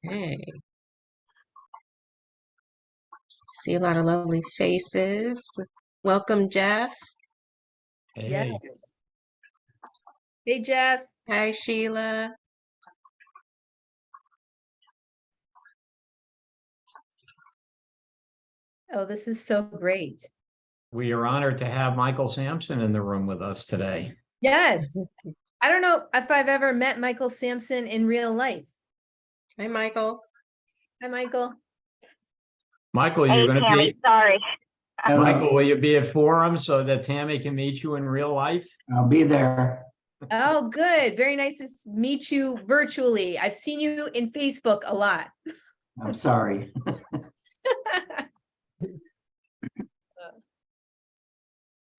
Hey, see a lot of lovely faces. Welcome, Jeff. Yes. Hey, Hey, Jeff. Hi, Sheila. Oh, this is so great. we are honored to have Michael Sampson in the room with us today. Yes. I don't know if I've ever met Michael Sampson in real life. Hi, Michael. Hi, Michael. Michael, Hey, you're going to Tammy, be, sorry. Michael, will you be at Forum so that Tammy can meet you in real life? I'll be there. Oh, good. Very nice to meet you virtually. I've seen you in Facebook a lot. I'm sorry.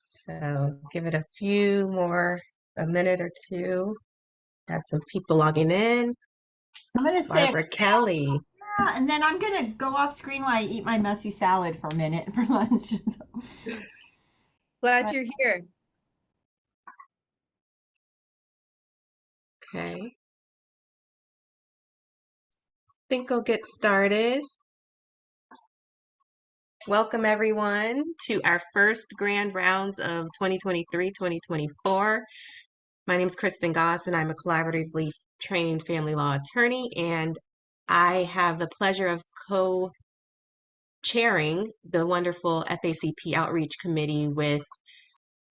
So give it a minute or two. Have some people logging in. I'm going to say, Barbara Kelly. yeah, and then I'm going to go off screen while I eat my messy salad for a minute for lunch. Glad you're here. Okay. Think we'll get started. Welcome, everyone, to our first grand rounds of 2023-2024. My name is Kristen Goss, and I'm a collaboratively trained family law attorney, and I have the pleasure of co-chairing the wonderful FACP Outreach Committee with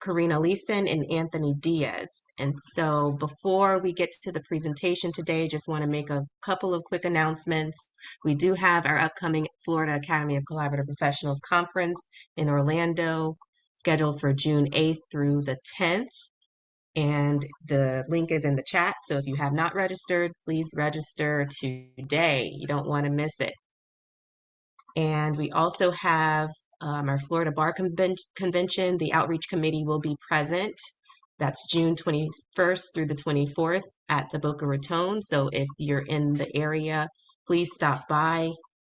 Karina Leeson and Anthony Diaz. And so before we get to the presentation today, just want to make a couple of quick announcements. We do have our upcoming Florida Academy of Collaborative Professionals Conference in Orlando, scheduled for June 8th through the 10th. And the link is in the chat. So if you have not registered, please register today. You don't want to miss it. And we also have our Florida Bar Convention. The Outreach Committee will be present. That's June 21st through the 24th at the Boca Raton. So if you're in the area, please stop by.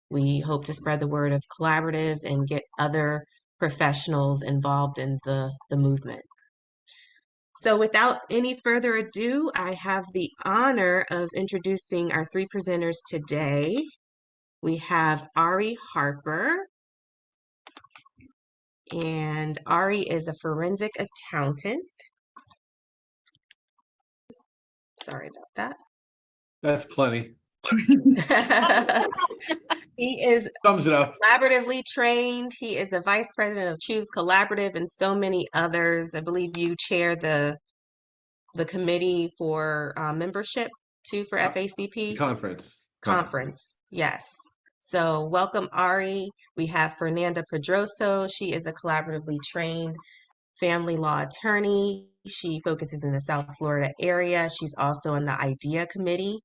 We hope to spread the word of collaborative and get other professionals involved in the movement. So without any further ado, I have the honor of introducing our three presenters today. We have Ari Harper, and Ari is a forensic accountant. Sorry about That's plenty. that. He is Thumbs it up. collaboratively trained. He is the vice president of Choose Collaborative and so many others. I believe you chair the committee for membership too for FACP. Conference. Yes. So welcome, Ari. We have Fernanda Pedroso. She is a collaboratively trained family law attorney. She focuses in the South Florida area. She's also in the IDEA committee,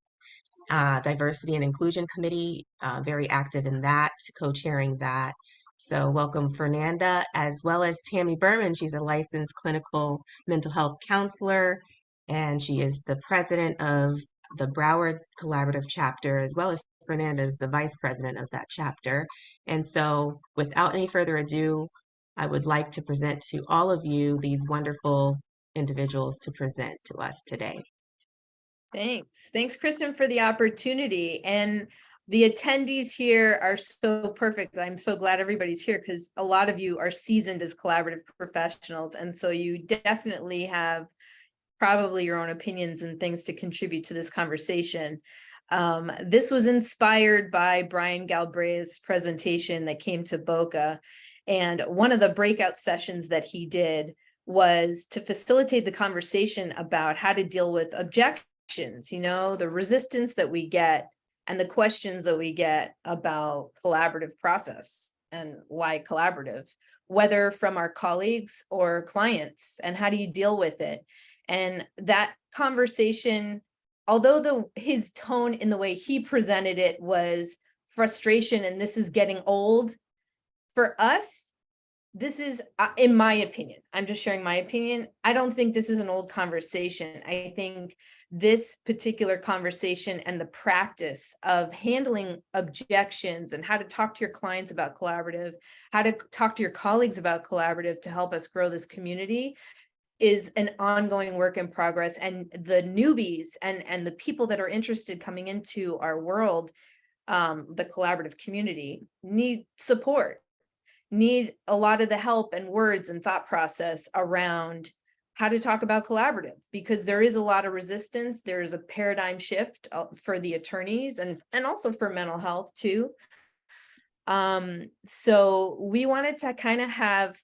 Diversity and Inclusion Committee, very active in that, co-chairing that. So welcome, Fernanda, as well as Tammy Berman. She's a licensed clinical mental health counselor, and she is the president of the Broward Collaborative chapter, as well as Fernanda is the vice president of that chapter. And so without any further ado, I would like to present to all of you these wonderful individuals to present to us today. Thanks. Thanks, Kristen, for the opportunity. And the attendees here are so perfect. I'm so glad everybody's here because a lot of you are seasoned as collaborative professionals. And so you definitely have probably your own opinions and things to contribute to this conversation. This was inspired by Brian Galbraith's presentation that came to Boca. And one of the breakout sessions that he did was to facilitate the conversation about how to deal with objections, the resistance that we get and the questions that we get about collaborative process and why collaborative, whether from our colleagues or clients, and how do you deal with it? And that conversation, although his tone in the way he presented it was frustration and this is getting old, for us, this is, in my opinion, I'm just sharing my opinion. I don't think this is an old conversation. I think this particular conversation and the practice of handling objections and how to talk to your clients about collaborative, how to talk to your colleagues about collaborative to help us grow this community is an ongoing work in progress. And the newbies and the people that are interested coming into our world the collaborative community, need support, need a lot of the help and words and thought process around how to talk about collaborative, because there is a lot of resistance. There's a paradigm shift for the attorneys and also for mental health too. So we wanted to kind of have,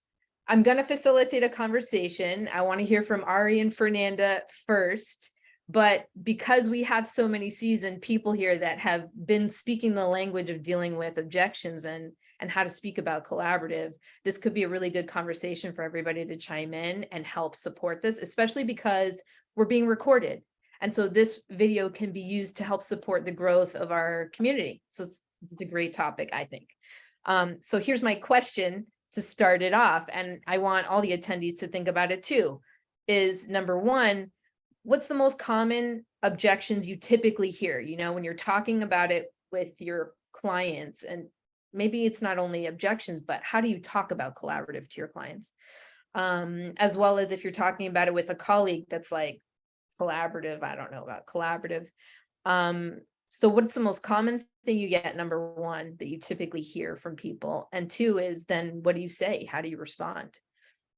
I'm going to facilitate a conversation. I want to hear from Ari and Fernanda first, but because we have so many seasoned people here that have been speaking the language of dealing with objections and how to speak about collaborative, this could be a really good conversation for everybody to chime in and help support this, especially because we're being recorded. And so this video can be used to help support the growth of our community. So it's a great topic, I think. So here's my question to start it off, and I want all the attendees to think about it too, is number one, what's the most common objections you typically hear, you know, when you're talking about it with your clients? And maybe it's not only objections, but how do you talk about collaborative to your clients? As well as if you're talking about it with a colleague that's like, collaborative, I don't know about collaborative. So what's the most common thing you get, number one, that you typically hear from people? And two is then what do you say? How do you respond?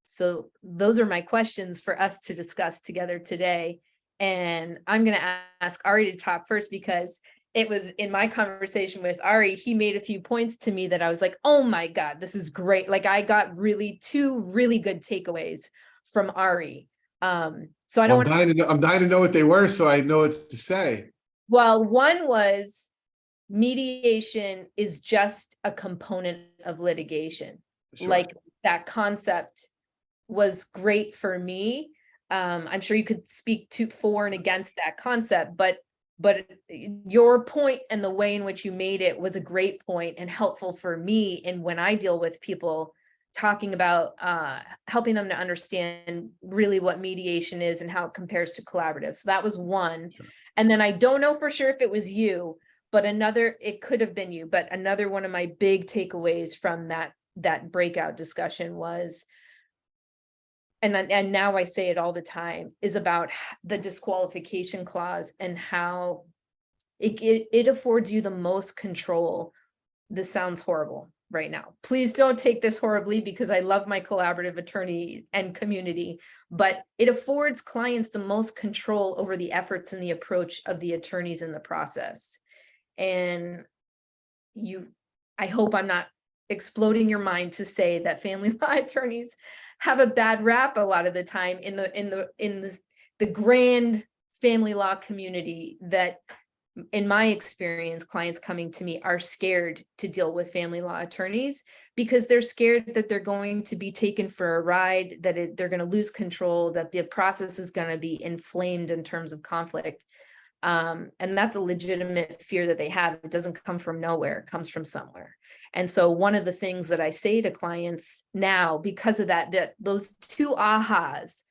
So those are my questions for us to discuss together today. And I'm going to ask Ari to talk first, because it was in my conversation with Ari, he made a few points to me that I was like, oh my God, this is great. Like I got two really good takeaways from Ari. So I don't I'm dying to know what they were, so I know what to say. Well, one was mediation is just a component of litigation. Sure. Like that concept was great for me. I'm sure you could speak for and against that concept, but your point and the way in which you made it was a great point and helpful for me. And when I deal with people, talking about helping them to understand really what mediation is and how it compares to collaborative. So that was one. Sure. And then I don't know for sure if it was you, but it could have been you, but another one of my big takeaways from that breakout discussion was, and now I say it all the time, is about the disqualification clause and how it affords you the most control. This sounds horrible right now. Please don't take this horribly, because I love my collaborative attorney and community, but it affords clients the most control over the efforts and the approach of the attorneys in the process. And I hope I'm not exploding your mind to say that family law attorneys have a bad rap a lot of the time in the grand family law community, that in my experience, clients coming to me are scared to deal with family law attorneys because they're scared that they're going to be taken for a ride, that they're going to lose control, that the process is going to be inflamed in terms of conflict. And that's a legitimate fear that they have. It doesn't come from nowhere, it comes from somewhere. And so one of the things that I say to clients now, because of that those two ahas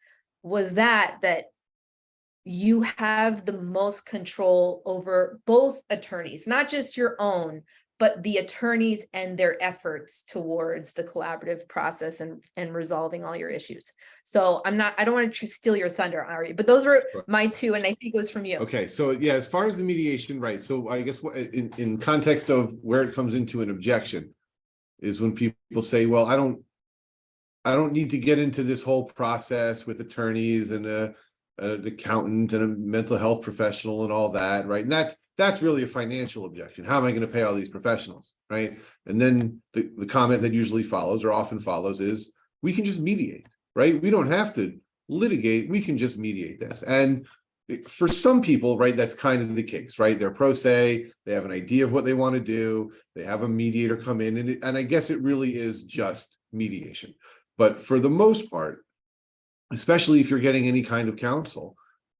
was that you have the most control over both attorneys, not just your own, but the attorneys and their efforts towards the collaborative process and resolving all your issues. So I don't want to steal your thunder, Ari, but those were my two, and I think it was from you. Okay, so yeah, as far as the mediation, right? So I guess in context of where it comes into an objection is when people say, well, I don't need to get into this whole process with attorneys and an accountant and a mental health professional and all that, right? And that's really a financial objection. How am I going to pay all these professionals, right? And then the comment that usually follows or often follows is, we can just mediate, right? We don't have to litigate. We can just mediate this. And for some people, right, that's kind of the case, right? They're pro se, they have an idea of what they want to do, they have a mediator come in, and I guess it really is just mediation. But for the most part, especially if you're getting any kind of counsel,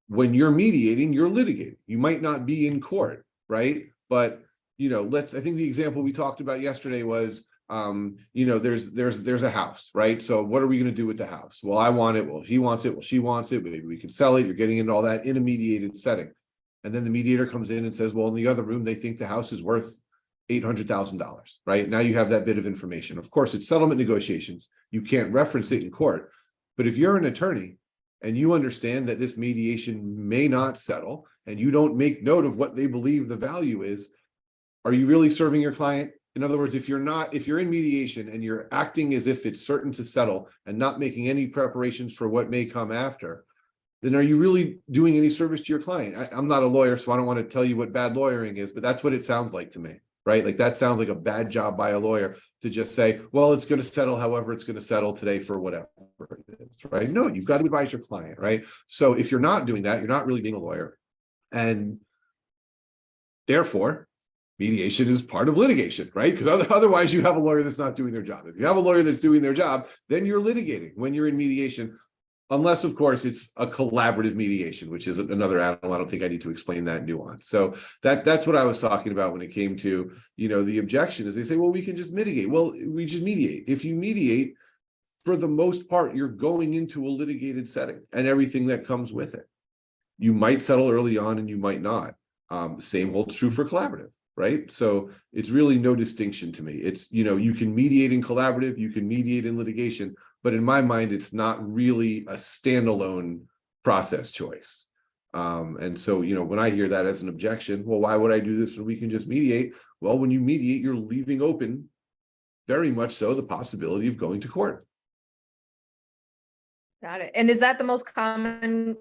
when you're mediating, you're litigating. You might not be in court, right? But, I think the example we talked about yesterday was, there's a house, right? So what are we going to do with the house? Well, I want it. Well, he wants it. Well, she wants it. Maybe we can sell it. You're getting into all that in a mediated setting. And then the mediator comes in and says, well, in the other room, they think the house is worth $800,000, right? Now you have that bit of information. Of course, it's settlement negotiations. You can't reference it in court. But if you're an attorney and you understand that this mediation may not settle, and you don't make note of what they believe the value is, are you really serving your client? In other words, if you're in mediation and you're acting as if it's certain to settle and not making any preparations for what may come after, then are you really doing any service to your client? I'm not a lawyer, so I don't want to tell you what bad lawyering is, but that's what it sounds like to me, right? Like that sounds like a bad job by a lawyer to just say, well, it's going to settle however it's going to settle today for whatever it is, right? No, you've got to advise your client, right? So if you're not doing that, you're not really being a lawyer. And therefore, mediation is part of litigation, right? Because otherwise you have a lawyer that's not doing their job. If you have a lawyer that's doing their job, then you're litigating when you're in mediation. Unless, of course, it's a collaborative mediation, which is another animal. I don't think I need to explain that nuance. So that's what I was talking about when it came to, the objection is they say, well, we can just mitigate. Well, we just mediate. If you mediate, for the most part, you're going into a litigated setting and everything that comes with it. You might settle early on and you might not. Same holds true for collaborative, right? So it's really no distinction to me. It's, you can mediate in collaborative, you can mediate in litigation, but in my mind, it's not really a standalone process choice. And so, when I hear that as an objection, well, why would I do this when we can just mediate? Well, when you mediate, you're leaving open, very much so, the possibility of going to court. Got it. And is that the most common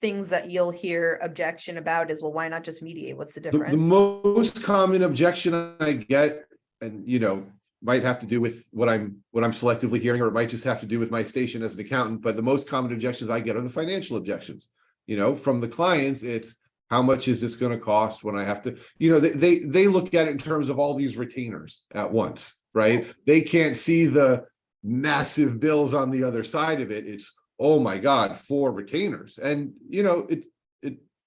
things that you'll hear objection about is, well, why not just mediate? What's the difference? The most common objection I get, and might have to do with what I'm selectively hearing, or it might just have to do with my station as an accountant. But the most common objections I get are the financial objections. From the clients, it's how much is this going to cost when I have to, they look at it in terms of all these retainers at once, right? They can't see the massive bills on the other side of it. It's, oh my God, 4 retainers. And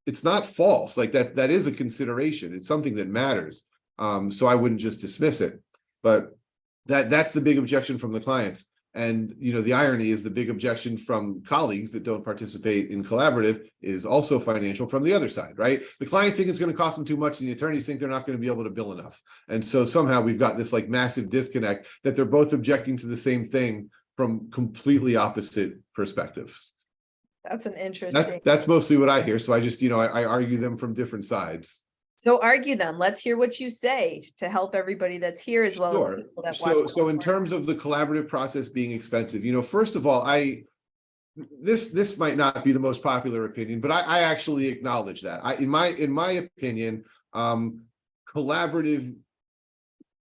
it's not false. Like that is a consideration. It's something that matters. So I wouldn't just dismiss it. But that's the big objection from the clients. And the irony is the big objection from colleagues that don't participate in collaborative is also financial from the other side, right? The clients think it's going to cost them too much, and the attorneys think they're not going to be able to bill enough. And so somehow we've got this like massive disconnect that they're both objecting to the same thing from completely opposite perspectives. That's an interesting. That's mostly what I hear. So I just, I argue them from different sides. So argue them. Let's hear what you say to help everybody that's here as well. Sure. As people that watch So in terms of the collaborative process being expensive, first of all, this might not be the most popular opinion, but I actually acknowledge that. In my opinion, collaborative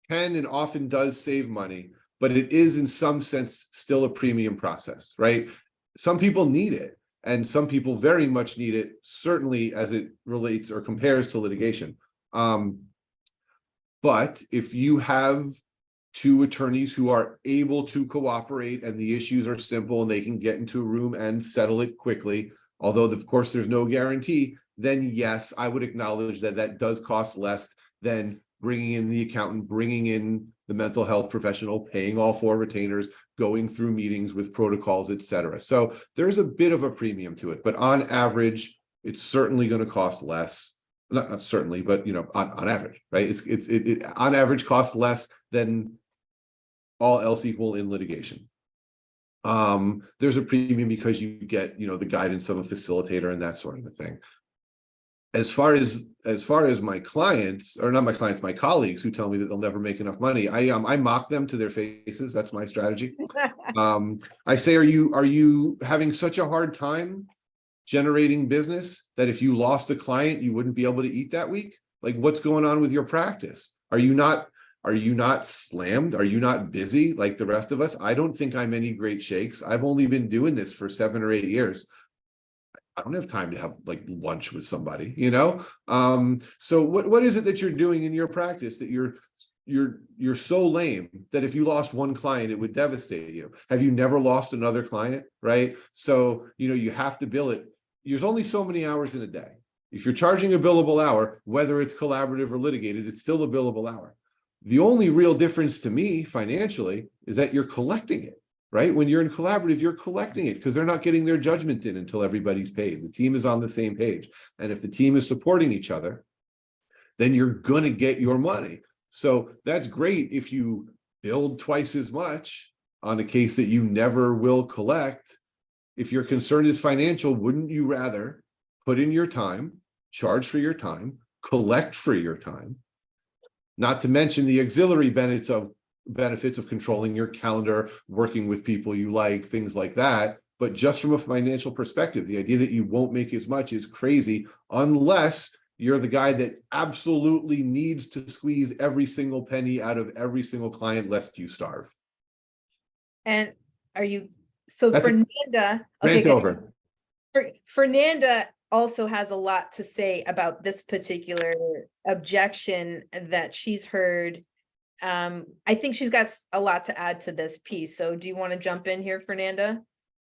can and often does save money, but it is in some sense still a premium process, right? Some people need it. And some people very much need it, certainly as it relates or compares to litigation. But if you have 2 attorneys who are able to cooperate and the issues are simple and they can get into a room and settle it quickly, although of course there's no guarantee, then yes, I would acknowledge that does cost less than bringing in the accountant, bringing in the mental health professional, paying all 4 retainers, going through meetings with protocols, et cetera. So there's a bit of a premium to it, but on average, it's certainly going to cost less. Not certainly, but on average, right? It on average costs less than all else equal in litigation. There's a premium because you get, the guidance of a facilitator and that sort of a thing. As far as my clients, or not my clients, my colleagues who tell me that they'll never make enough money, I mock them to their faces. That's my strategy. I say, are you having such a hard time generating business that if you lost a client, you wouldn't be able to eat that week? Like, what's going on with your practice? Are you not slammed? Are you not busy like the rest of us? I don't think I'm any great shakes. I've only been doing this for 7 or 8 years. I don't have time to have like lunch with somebody, So what is it that you're doing in your practice that you're so lame that if you lost 1 client, it would devastate you? Have you never lost another client, right? So, you have to bill it. There's only so many hours in a day. If you're charging a billable hour, whether it's collaborative or litigated, it's still a billable hour. The only real difference to me financially is that you're collecting it. Right? When you're in collaborative, you're collecting it because they're not getting their judgment in until everybody's paid. The team is on the same page. And if the team is supporting each other, then you're going to get your money. So that's great if you build twice as much on a case that you never will collect. If your concern is financial, wouldn't you rather put in your time, charge for your time, collect for your time, Not to mention the auxiliary benefits of controlling your calendar, working with people you like, things like that. But just from a financial perspective, the idea that you won't make as much is crazy unless you're the guy that absolutely needs to squeeze every single penny out of every single client lest you starve. And are you, so That's Fernanda, Rant good. over. Fernanda also has a lot to say about this particular objection that she's heard. I think she's got a lot to add to this piece. So do you want to jump in here, Fernanda?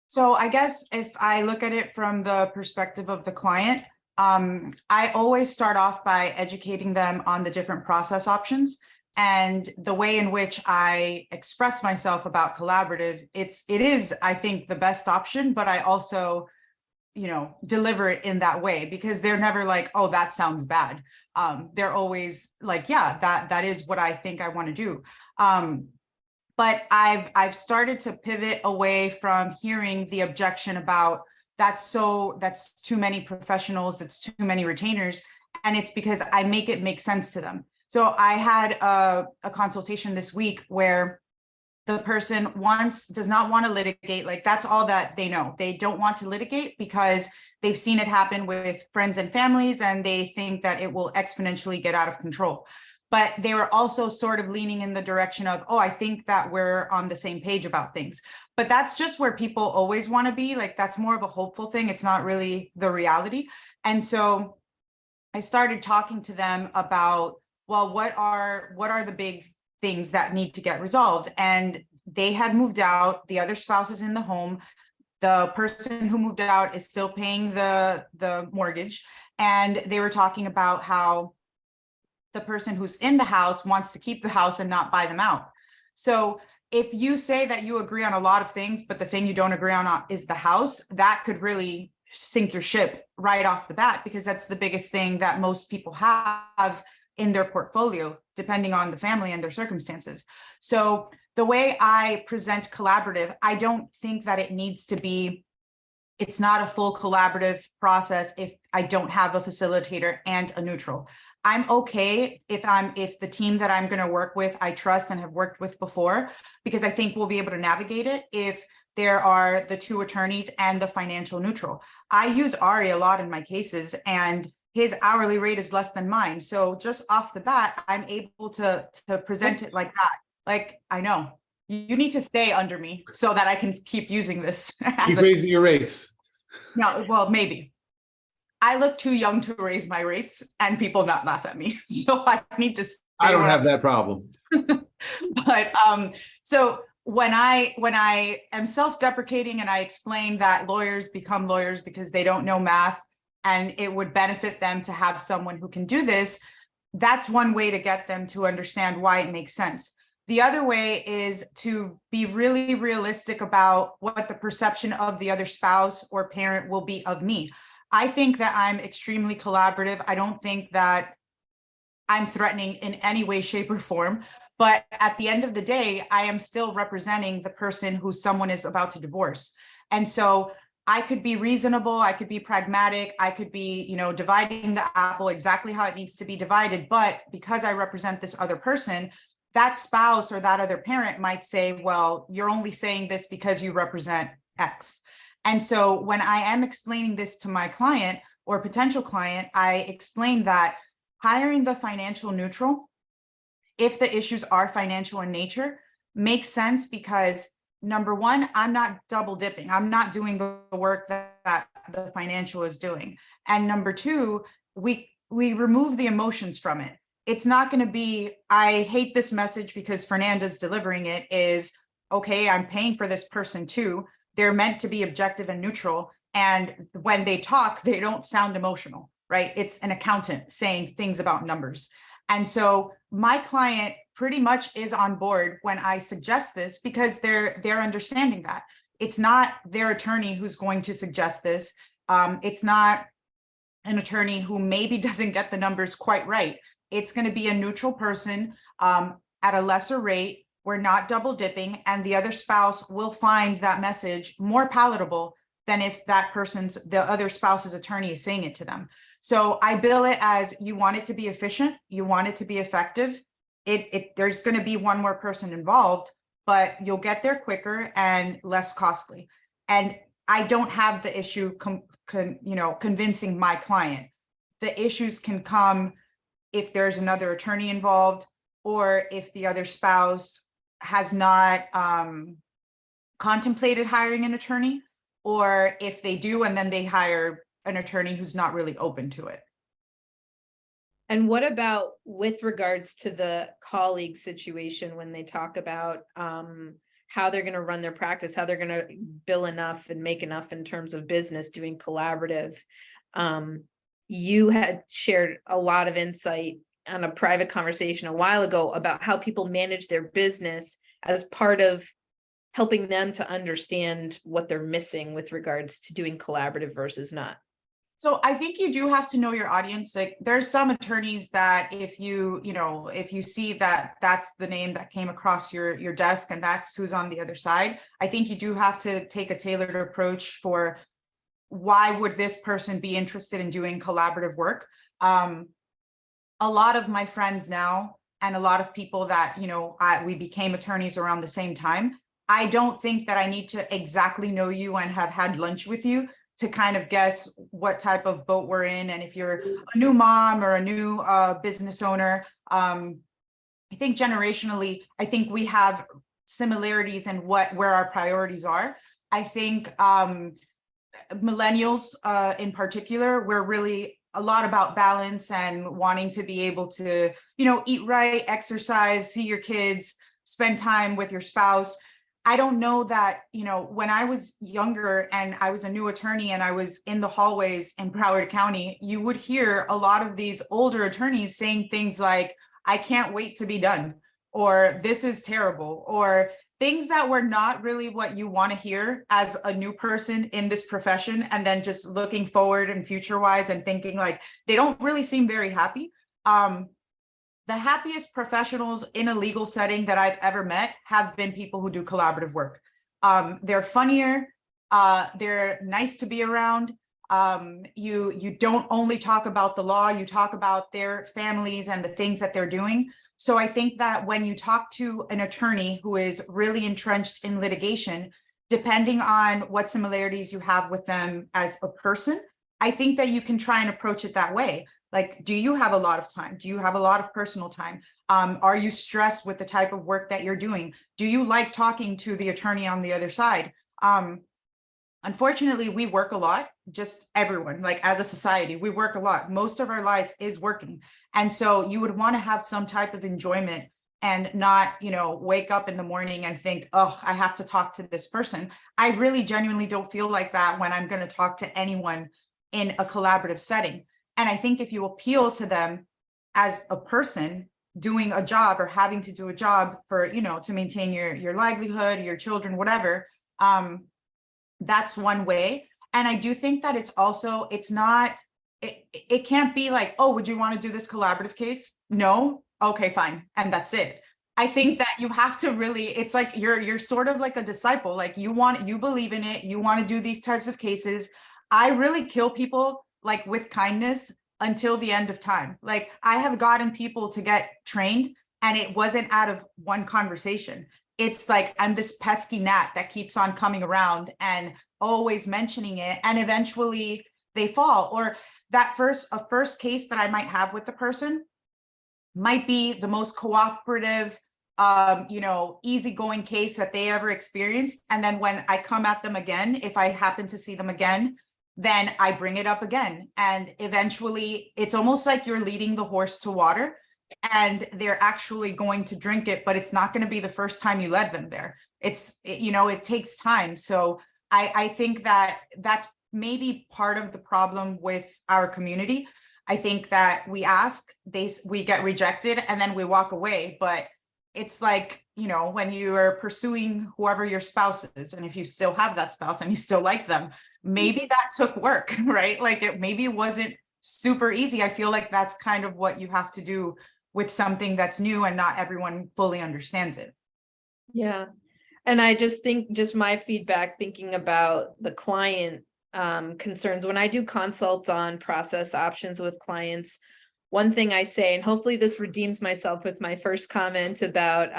So I guess if I look at it from the perspective of the client, I always start off by educating them on the different process options and the way in which I express myself about collaborative. It is, I think, the best option, but I also, deliver it in that way because they're never like, oh, that sounds bad. They're always like, yeah, that is what I think I want to do. But I've started to pivot away from hearing the objection about that's too many professionals, it's too many retainers, and it's because I make it make sense to them. So I had a consultation this week where the person does not want to litigate, like that's all that they know. They don't want to litigate because they've seen it happen with friends and families, and they think that it will exponentially get out of control. But they were also sort of leaning in the direction of, oh, I think that we're on the same page about things. But that's just where people always want to be. Like, that's more of a hopeful thing. It's not really the reality. And so I started talking to them about, well, what are the big things that need to get resolved? And they had moved out, the other spouse is in the home. The person who moved out is still paying the mortgage. And they were talking about how the person who's in the house wants to keep the house and not buy them out. So if you say that you agree on a lot of things, but the thing you don't agree on is the house, that could really sink your ship right off the bat, because that's the biggest thing that most people have in their portfolio, depending on the family and their circumstances. So the way I present collaborative, I don't think that it needs to be, it's not a full collaborative process if I don't have a facilitator and a neutral. I'm okay if the team that I'm going to work with, I trust and have worked with before, because I think we'll be able to navigate it if there are the two attorneys and the financial neutral. I use Ari a lot in my cases, and his hourly rate is less than mine. So just off the bat, I'm able to present it like that. Like, I know you need to stay under me so that I can keep using this. Keep raising your rates. No, well, maybe. I look too young to raise my rates and people not laugh at me. So I need to stay I don't where have that problem. But so when I am self-deprecating and I explain that lawyers become lawyers because they don't know math and it would benefit them to have someone who can do this, that's one way to get them to understand why it makes sense. The other way is to be really realistic about what the perception of the other spouse or parent will be of me. I think that I'm extremely collaborative. I don't think that I'm threatening in any way, shape, or form. But at the end of the day, I am still representing the person who someone is about to divorce. And so I could be reasonable, I could be pragmatic, I could be, dividing the apple exactly how it needs to be divided. But because I represent this other person, that spouse or that other parent might say, well, you're only saying this because you represent X. And so when I am explaining this to my client or potential client, I explain that hiring the financial neutral, if the issues are financial in nature, makes sense because number one, I'm not double dipping. I'm not doing the work that the financial is doing. And number two, we remove the emotions from it. It's not going to be, I hate this message because Fernanda's delivering it, is, okay, I'm paying for this person too. They're meant to be objective and neutral. And when they talk, they don't sound emotional, right? It's an accountant saying things about numbers. And so my client pretty much is on board when I suggest this because they're understanding that. It's not their attorney who's going to suggest this. It's not an attorney who maybe doesn't get the numbers quite right. It's going to be a neutral person at a lesser rate. We're not double dipping, and the other spouse will find that message more palatable than if the other spouse's attorney is saying it to them. So I bill it as, you want it to be efficient, you want it to be effective, there's going to be one more person involved, but you'll get there quicker and less costly. And I don't have the issue, convincing my client. The issues can come if there's another attorney involved, or if the other spouse has not contemplated hiring an attorney, or if they do and then they hire an attorney who's not really open to it. And what about with regards to the colleague situation, when they talk about how they're going to run their practice, how they're going to bill enough and make enough in terms of business doing collaborative? You had shared a lot of insight on a private conversation a while ago about how people manage their business as part of helping them to understand what they're missing with regards to doing collaborative versus not. So I think you do have to know your audience. Like, there's some attorneys that if you see that that's the name that came across your desk and that's who's on the other side, I think you do have to take a tailored approach for why would this person be interested in doing collaborative work. A lot of my friends now, and a lot of people that, we became attorneys around the same time. I don't think that I need to exactly know you and have had lunch with you to kind of guess what type of boat we're in. And if you're a new mom or a new business owner, I think generationally, I think we have similarities in where our priorities are. I think millennials in particular, we're really a lot about balance and wanting to be able to, eat right, exercise, see your kids, spend time with your spouse. I don't know that, when I was younger and I was a new attorney and I was in the hallways in Broward County, you would hear a lot of these older attorneys saying things like, I can't wait to be done, or this is terrible, or things that were not really what you want to hear as a new person in this profession. And then just looking forward and future wise and thinking like, they don't really seem very happy. The happiest professionals in a legal setting that I've ever met have been people who do collaborative work. They're funnier, they're nice to be around. You don't only talk about the law, you talk about their families and the things that they're doing. So I think that when you talk to an attorney who is really entrenched in litigation, depending on what similarities you have with them as a person, I think that you can try and approach it that way. Like, do you have a lot of time? Do you have a lot of personal time? Are you stressed with the type of work that you're doing? Do you like talking to the attorney on the other side? Unfortunately, we work a lot, just everyone, like as a society, we work a lot. Most of our life is working. And so you would want to have some type of enjoyment and not, wake up in the morning and think, oh, I have to talk to this person. I really genuinely don't feel like that when I'm going to talk to anyone in a collaborative setting. And I think if you appeal to them as a person doing a job or having to do a job for, to maintain your livelihood, your children, whatever, that's one way. And I do think that it can't be like, oh, would you want to do this collaborative case? No. Okay, fine. And that's it. I think that you have to really, it's like you're sort of like a disciple, like you believe in it. You want to do these types of cases. I really kill people like with kindness until the end of time. Like, I have gotten people to get trained and it wasn't out of one conversation. It's like, I'm this pesky gnat that keeps on coming around and always mentioning it. And eventually they fall. Or a first case that I might have with the person might be the most cooperative, easygoing case that they ever experienced. And then when I come at them again, if I happen to see them again, then I bring it up again. And eventually it's almost like you're leading the horse to water and they're actually going to drink it, but it's not going to be the first time you led them there. It takes time. So I think that that's maybe part of the problem with our community. I think that we ask, we get rejected, and then we walk away. But it's like, when you are pursuing whoever your spouse is, and if you still have that spouse and you still like them, maybe that took work, right? Like it wasn't super easy. I feel like that's kind of what you have to do with something that's new and not everyone fully understands it. Yeah. And I just think, just my feedback, thinking about the client concerns, when I do consults on process options with clients, one thing I say, and hopefully this redeems myself with my first comment about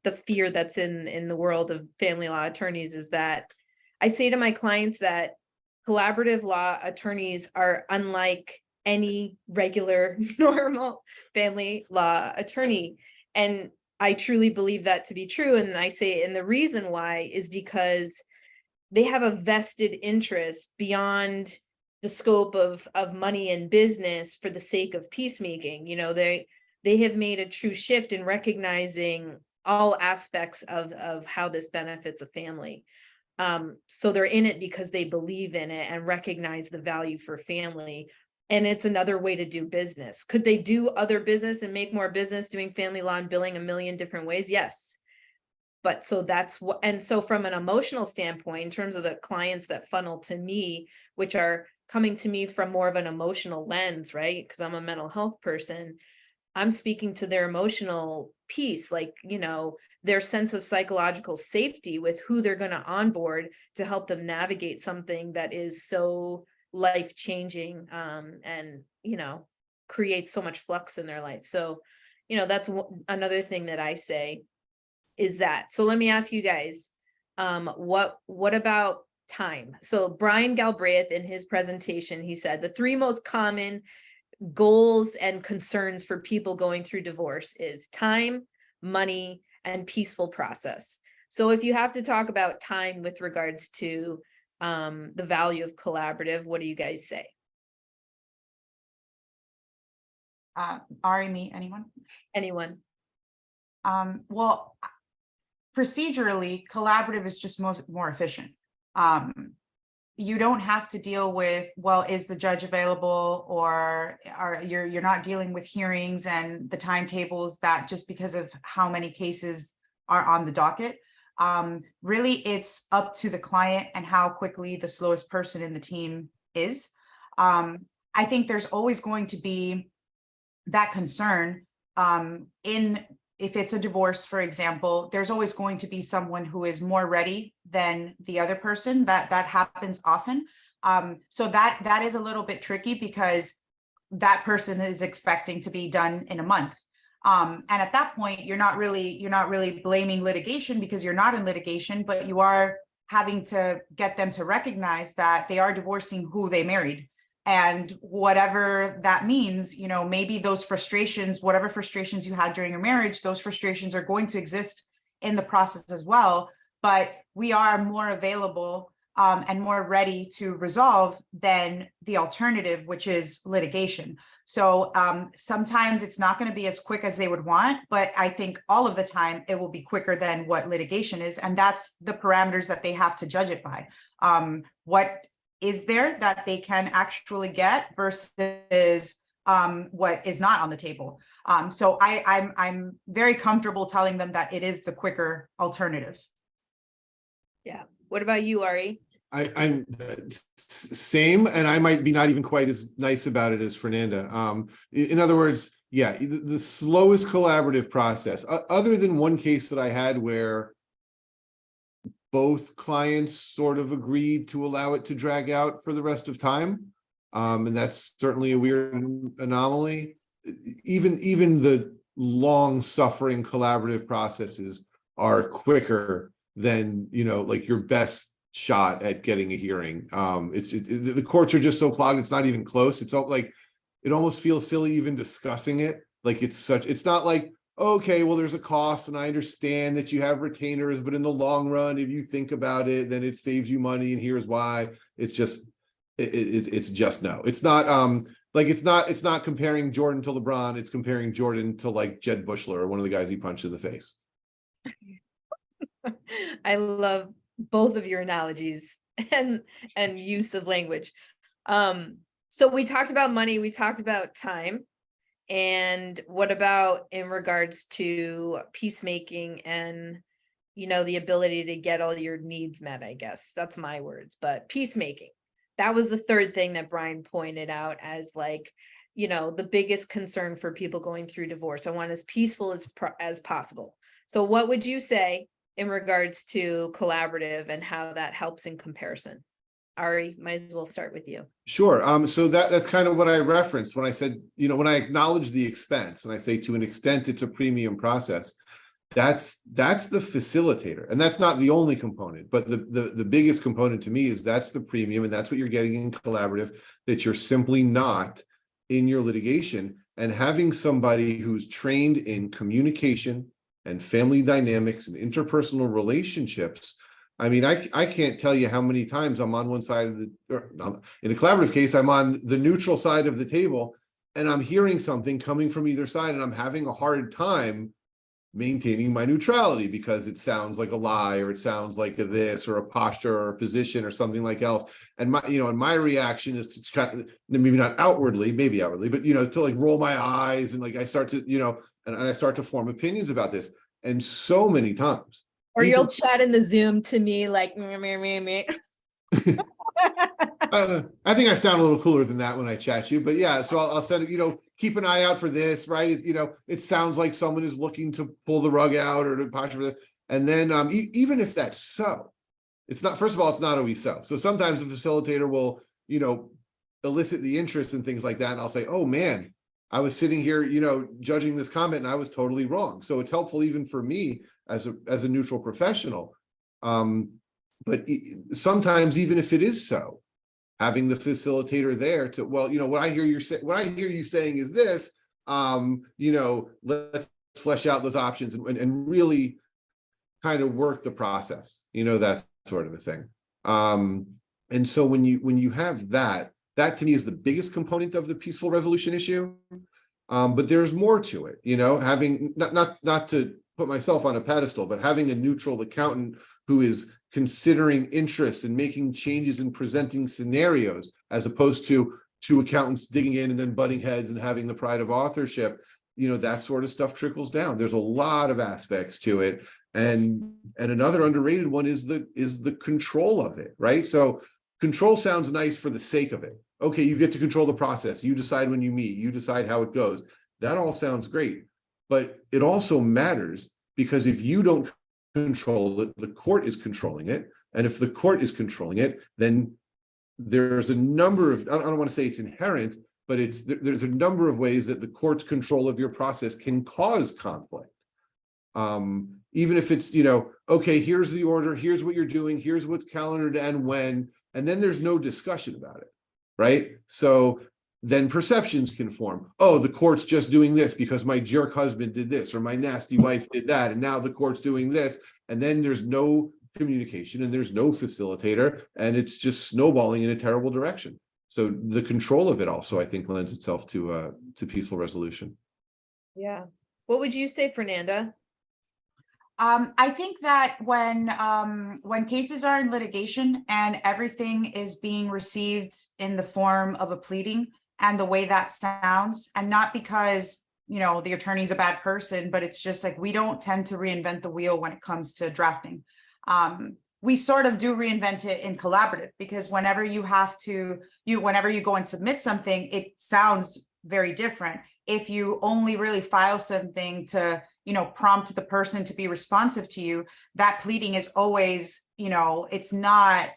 the fear that's in the world of family law attorneys, is that I say to my clients that collaborative law attorneys are unlike any regular, normal family law attorney. And I truly believe that to be true. And I say, and the reason why is because they have a vested interest beyond the scope of money and business for the sake of peacemaking. You know, they have made a true shift in recognizing all aspects of how this benefits a family. So they're in it because they believe in it and recognize the value for family. And it's another way to do business. Could they do other business and make more business doing family law and billing a million different ways? Yes. But so that's what, and so from an emotional standpoint, in terms of the clients that funnel to me, which are coming to me from more of an emotional lens, right? Because I'm a mental health person, I'm speaking to their emotional piece, like, you know, their sense of psychological safety with who they're going to onboard to help them navigate something that is so life-changing, and, you know, creates so much flux in their life. So, you know, that's another thing that I say is that. So let me ask you guys, what about time? So Brian Galbraith, in his presentation, he said the 3 most common goals and concerns for people going through divorce is time, money, and peaceful process. So if you have to talk about time with regards to the value of collaborative, what do you guys say? Ari, me, anyone? Anyone? Well, procedurally, collaborative is just more efficient. You don't have to deal with, well, is the judge available, or you're not dealing with hearings and the timetables that just because of how many cases are on the docket. Really, it's up to the client and how quickly the slowest person in the team is. I think there's always going to be that concern if it's a divorce, for example, there's always going to be someone who is more ready than the other person. That happens often. So that is a little bit tricky because that person is expecting to be done in a month. And at that point, you're not really blaming litigation because you're not in litigation, but you are having to get them to recognize that they are divorcing who they married. And whatever that means, you know, maybe those frustrations, whatever frustrations you had during your marriage, those frustrations are going to exist in the process as well. But we are more available and more ready to resolve than the alternative, which is litigation. So sometimes it's not going to be as quick as they would want, but I think all of the time it will be quicker than what litigation is. And that's the parameters that they have to judge it by. What is there that they can actually get versus what is not on the table. So I'm very comfortable telling them that it is the quicker alternative. Yeah. What about you, Ari? I'm same, and I might be not even quite as nice about it as Fernanda. In other words, yeah, the slowest collaborative process, other than one case that I had where both clients sort of agreed to allow it to drag out for the rest of time. And that's certainly a weird anomaly. Even the long suffering collaborative processes are quicker than, you know, like your best shot at getting a hearing. The courts are just so clogged. It's not even close. It's all like, it almost feels silly even discussing it. Like it's not like, okay, well, there's a cost and I understand that you have retainers, but in the long run, if you think about it, then it saves you money. And here's why. It's just, it's just no. It's not like, it's not comparing Jordan to LeBron. It's comparing Jordan to like Jed Bushler, or one of the guys he punched in the face. I love both of your analogies and use of language. So we talked about money, we talked about time. And what about in regards to peacemaking and, you know, the ability to get all your needs met, I guess that's my words, but peacemaking. That was the third thing that Brian pointed out as, like, you know, the biggest concern for people going through divorce. I want as peaceful as possible. So what would you say in regards to collaborative and how that helps in comparison? Ari, might as well start with you. Sure. So that's kind of what I referenced when I said, when I acknowledge the expense and I say to an extent it's a premium process, that's the facilitator. And that's not the only component, but the biggest component to me is that's the premium, and that's what you're getting in collaborative, that you're simply not in your litigation. And having somebody who's trained in communication and family dynamics and interpersonal relationships. I mean, I can't tell you how many times I'm on one side of in a collaborative case, I'm on the neutral side of the table and I'm hearing something coming from either side and I'm having a hard time maintaining my neutrality because it sounds like a lie, or it sounds like a this, or a posture, or a position, or something like else. And my reaction is to kind of, maybe not outwardly, maybe outwardly, but to like roll my eyes and like I start to, and I start to form opinions about this. And so many times. Or you'll chat in the Zoom to me like, meh. I think I sound a little cooler than that when I chat you, but yeah, so I'll send it, keep an eye out for this, right? It sounds like someone is looking to pull the rug out or to posture for this. And then even if that's so, it's not, first of all, it's not always so. So sometimes the facilitator will, elicit the interest and things like that. And I'll say, oh man, I was sitting here, judging this comment and I was totally wrong. So it's helpful even for me as a neutral professional. But sometimes even if it is so, having the facilitator there to, well, what I hear you saying is this, let's flesh out those options and really kind of work the process, that sort of a thing. And so when you have that to me is the biggest component of the peaceful resolution issue. But there's more to it, having not to put myself on a pedestal, but having a neutral accountant who is considering interests and making changes and presenting scenarios, as opposed to two accountants digging in and then butting heads and having the pride of authorship, that sort of stuff trickles down. There's a lot of aspects to it. And another underrated one is the control of it, right? So control sounds nice for the sake of it. Okay, you get to control the process. You decide when you meet, you decide how it goes. That all sounds great. But it also matters because if you don't control it, the court is controlling it. And if the court is controlling it, then there's a number of, I don't want to say it's inherent, but there's a number of ways that the court's control of your process can cause conflict. Even if it's, okay, here's the order, here's what you're doing, here's what's calendared and when, and then there's no discussion about it, right? So then perceptions can form. Oh, the court's just doing this because my jerk husband did this, or my nasty wife did that, and now the court's doing this. And then there's no communication and there's no facilitator, and it's just snowballing in a terrible direction. So the control of it also, I think, lends itself to peaceful resolution. Yeah. What would you say, Fernanda? I think that when cases are in litigation and everything is being received in the form of a pleading and the way that sounds, and not because, the attorney's a bad person, but it's just like, we don't tend to reinvent the wheel when it comes to drafting. We sort of do reinvent it in collaborative, because whenever you go and submit something, it sounds very different. If you only really file something to, prompt the person to be responsive to you, that pleading is always, it's not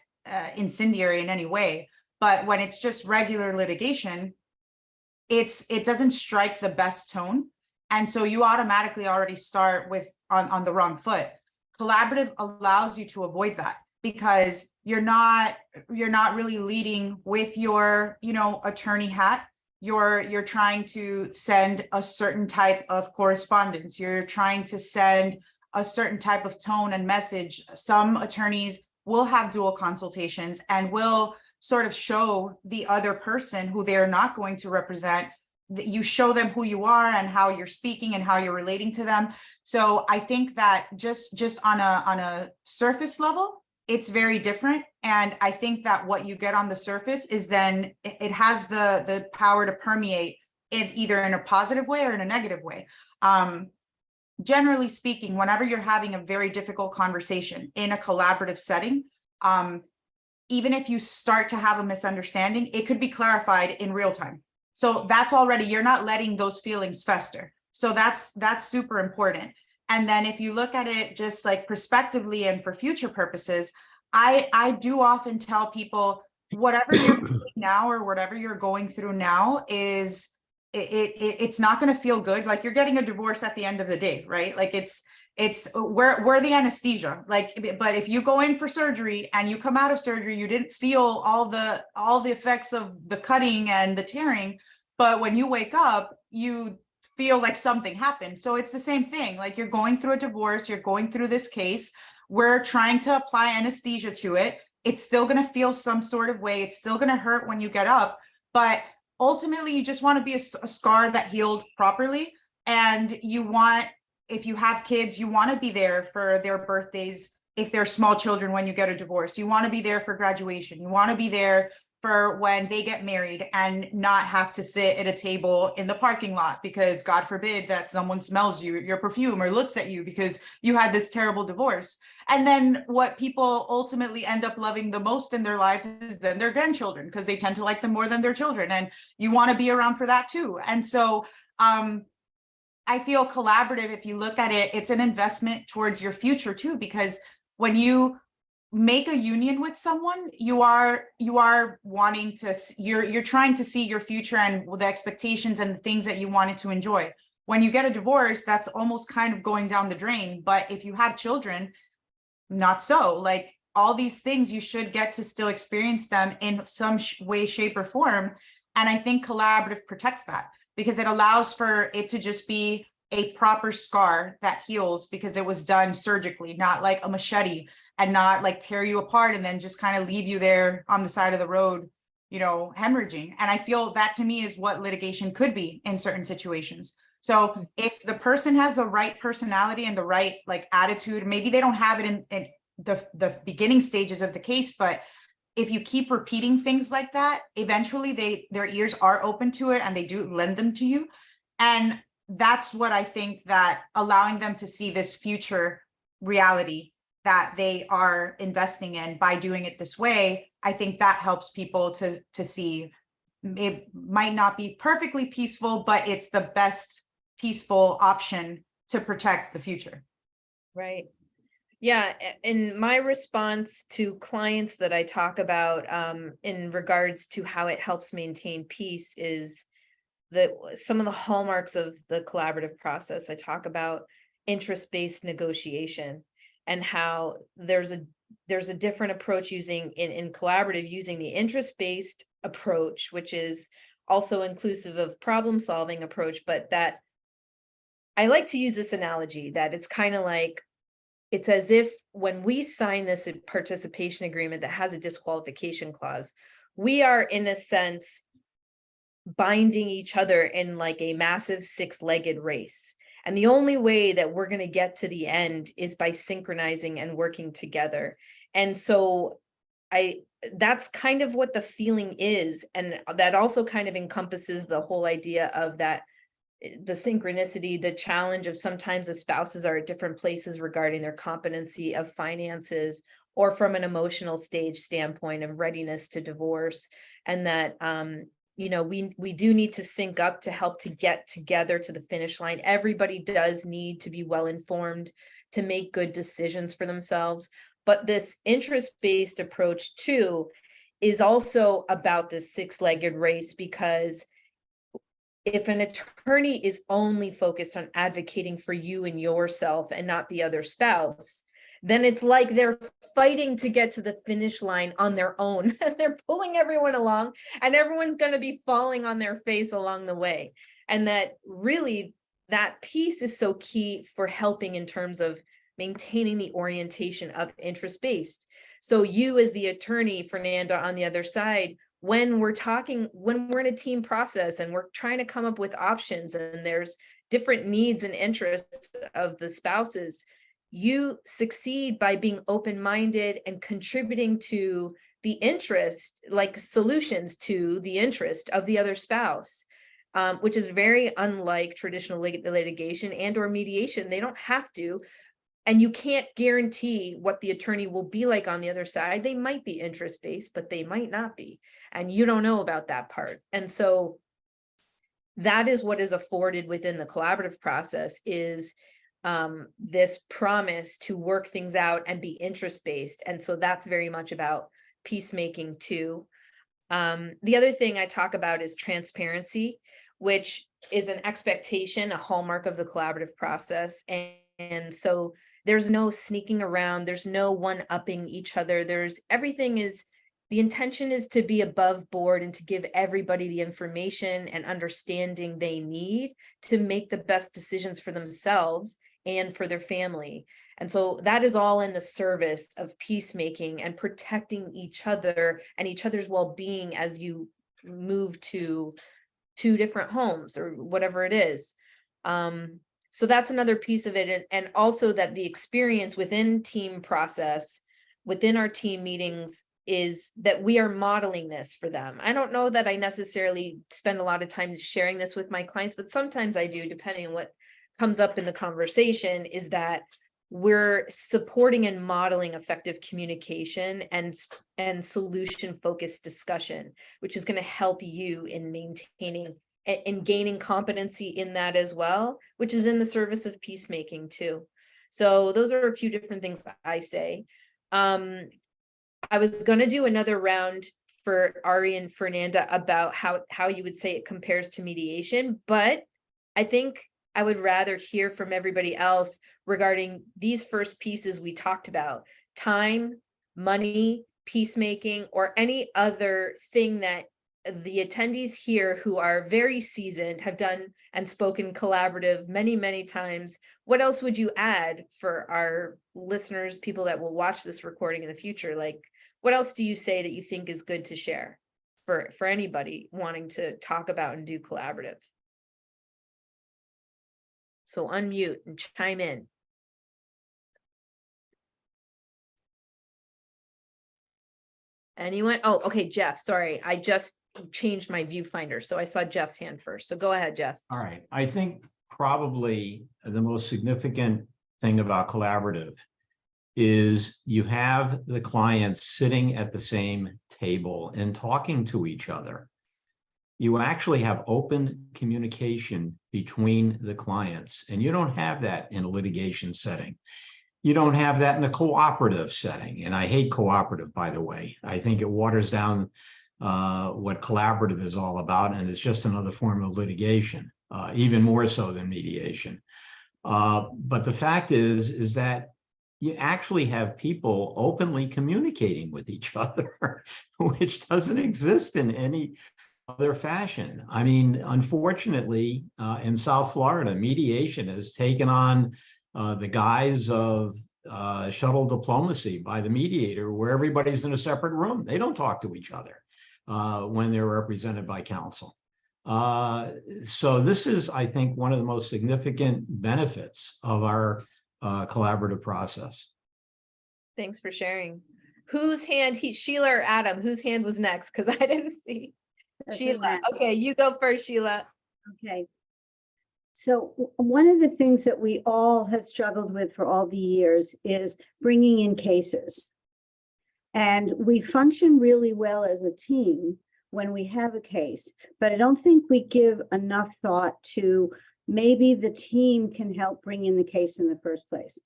incendiary in any way. But when it's just regular litigation, it doesn't strike the best tone. And so you automatically already start on the wrong foot. Collaborative allows you to avoid that, because you're not really leading with your, attorney hat. You're trying to send a certain type of correspondence. You're trying to send a certain type of tone and message. Some attorneys will have dual consultations and will sort of show the other person who they're not going to represent. You show them who you are and how you're speaking and how you're relating to them. So I think that just on a surface level, it's very different. And I think that what you get on the surface is then it has the power to permeate it either in a positive way or in a negative way. Generally speaking, whenever you're having a very difficult conversation in a collaborative setting, even if you start to have a misunderstanding, it could be clarified in real time. So that's already, you're not letting those feelings fester. So that's super important. And then if you look at it just like prospectively and for future purposes, I do often tell people, whatever you're feeling now or whatever you're going through now is it's not going to feel good. Like you're getting a divorce at the end of the day, right? Like we're the anesthesia. Like, but if you go in for surgery and you come out of surgery, you didn't feel all the effects of the cutting and the tearing, but when you wake up, you feel like something happened. So it's the same thing. Like you're going through a divorce, you're going through this case. We're trying to apply anesthesia to it. It's still going to feel some sort of way. It's still going to hurt when you get up, but ultimately you just want to be a scar that healed properly. And you want, if you have kids, you want to be there for their birthdays. If they're small children, when you get a divorce, you want to be there for graduation. You want to be there for when they get married and not have to sit at a table in the parking lot because God forbid that someone smells your perfume or looks at you because you had this terrible divorce. And then what people ultimately end up loving the most in their lives is then their grandchildren, because they tend to like them more than their children. And you want to be around for that too. And so I feel collaborative, if you look at it, it's an investment towards your future too, because when you make a union with someone, you are wanting to, you're trying to see your future and the expectations and the things that you wanted to enjoy. When you get a divorce, that's almost kind of going down the drain. But if you have children, not so. Like all these things, you should get to still experience them in some way, shape, or form. And I think collaborative protects that because it allows for it to just be a proper scar that heals because it was done surgically, not like a machete, and not like tear you apart and then just kind of leave you there on the side of the road, you know, hemorrhaging. And I feel that to me is what litigation could be in certain situations. So if the person has the right personality and the right like attitude, maybe they don't have it in the beginning stages of the case, but if you keep repeating things like that, eventually their ears are open to it and they do lend them to you. And that's what I think, that allowing them to see this future reality that they are investing in by doing it this way, I think that helps people to see it might not be perfectly peaceful, but it's the best peaceful option to protect the future. Right. Yeah. In my response to clients that I talk about in regards to how it helps maintain peace is that some of the hallmarks of the collaborative process. I talk about interest-based negotiation and how there's a different approach using in collaborative, using the interest-based approach, which is also inclusive of problem-solving approach, but that I like to use this analogy that it's kind of like, it's as if when we sign this participation agreement that has a disqualification clause, we are in a sense binding each other in like a massive six-legged race. And the only way that we're going to get to the end is by synchronizing and working together. And so that's kind of what the feeling is. And that also kind of encompasses the whole idea of that, the synchronicity, the challenge of sometimes the spouses are at different places regarding their competency of finances or from an emotional stage standpoint of readiness to divorce. And that, you know, we do need to sync up to help to get together to the finish line. Everybody does need to be well informed to make good decisions for themselves. But this interest-based approach too is also about this six-legged race, because if an attorney is only focused on advocating for you and yourself and not the other spouse, then it's like they're fighting to get to the finish line on their own. They're pulling everyone along and everyone's going to be falling on their face along the way. And that really, that piece is so key for helping in terms of maintaining the orientation of interest-based. So you as the attorney, Fernanda, on the other side, when we're in a team process and we're trying to come up with options and there's different needs and interests of the spouses, you succeed by being open-minded and contributing to the interest, like solutions to the interest of the other spouse, which is very unlike traditional litigation and or mediation. They don't have to, and you can't guarantee what the attorney will be like on the other side. They might be interest-based, but they might not be, and you don't know about that part. And so that is what is afforded within the collaborative process, is this promise to work things out and be interest-based. And so that's very much about peacemaking too. The other thing I talk about is transparency, which is an expectation, a hallmark of the collaborative process. And so there's no sneaking around, there's no one-upping each other. The intention is to be above board and to give everybody the information and understanding they need to make the best decisions for themselves and for their family. And so that is all in the service of peacemaking and protecting each other and each other's well-being as you move to two different homes or whatever it is. So that's another piece of it. And also that the experience within team process, within our team meetings, is that we are modeling this for them. I don't know that I necessarily spend a lot of time sharing this with my clients, but sometimes I do, depending on what comes up in the conversation, is that we're supporting and modeling effective communication and solution-focused discussion, which is going to help you in maintaining and gaining competency in that as well, which is in the service of peacemaking too. So those are a few different things that I say. I was going to do another round for Ari and Fernanda about how you would say it compares to mediation, but I think I would rather hear from everybody else regarding these first pieces we talked about: time, money, peacemaking, or any other thing that the attendees here who are very seasoned have done and spoken collaborative many, many times. What else would you add for our listeners, people that will watch this recording in the future? Like, what else do you say that you think is good to share for anybody wanting to talk about and do collaborative? So unmute and chime in. Anyone? Oh, okay, Jeff, sorry. I just changed my viewfinder, so I saw Jeff's hand first. So go ahead, Jeff. All right. I think probably the most significant thing about collaborative is you have the clients sitting at the same table and talking to each other. You actually have open communication between the clients, and you don't have that in a litigation setting. You don't have that in a cooperative setting. And I hate cooperative, by the way. I think it waters down what collaborative is all about, and it's just another form of litigation, even more so than mediation. But the fact is that you actually have people openly communicating with each other, which doesn't exist in any other fashion. I mean, unfortunately, in South Florida, mediation has taken on the guise of shuttle diplomacy by the mediator, where everybody's in a separate room. They don't talk to each other when they're represented by counsel. So this is, I think, one of the most significant benefits of our collaborative process. Thanks for sharing. Whose hand, Sheila or Adam, whose hand was next? Because I didn't see. Sheila. Okay, you go first, Sheila. Okay. So one of the things that we all have struggled with for all the years is bringing in cases. And we function really well as a team when we have a case, but I don't think we give enough thought to maybe the team can help bring in the case in the first place.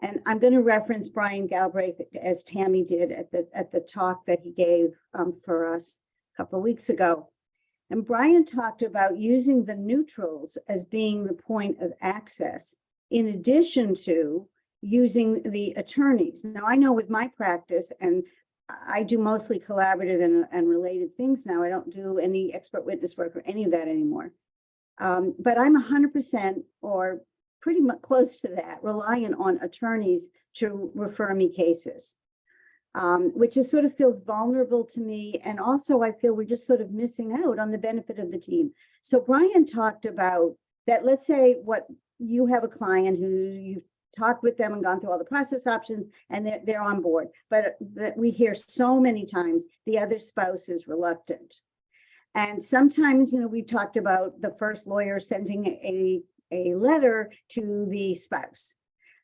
And I'm going to reference Brian Galbraith, as Tammy did at the talk that he gave for us a couple of weeks ago. And Brian talked about using the neutrals as being the point of access, in addition to using the attorneys. Now, I know with my practice, and I do mostly collaborative and related things now. I don't do any expert witness work or any of that anymore. But I'm 100% or pretty much close to that, relying on attorneys to refer me cases, which is sort of feels vulnerable to me. And also I feel we're just sort of missing out on the benefit of the team. So Brian talked about that. Let's say what you have a client who you've talked with them and gone through all the process options and they're on board, but that we hear so many times the other spouse is reluctant. And sometimes, you know, we've talked about the first lawyer sending a letter to the spouse.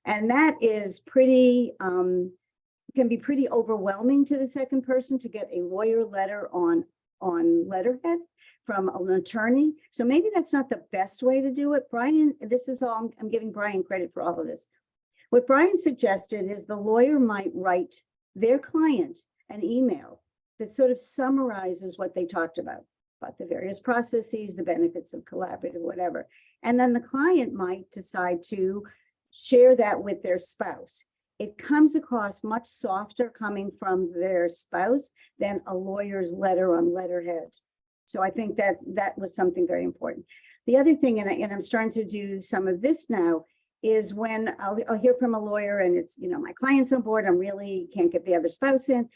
And that is pretty, can be pretty overwhelming to the second person to get a lawyer letter on letterhead from an attorney. So maybe that's not the best way to do it. Brian, this is all, I'm giving Brian credit for all of this. What Brian suggested is the lawyer might write their client an email that sort of summarizes what they talked about the various processes, the benefits of collaborative, whatever. And then the client might decide to share that with their spouse. It comes across much softer coming from their spouse than a lawyer's letter on letterhead. So I think that that was something very important. The other thing, and I'm starting to do some of this now, is when I'll hear from a lawyer and it's, my client's on board, I'm really can't get the other spouse in.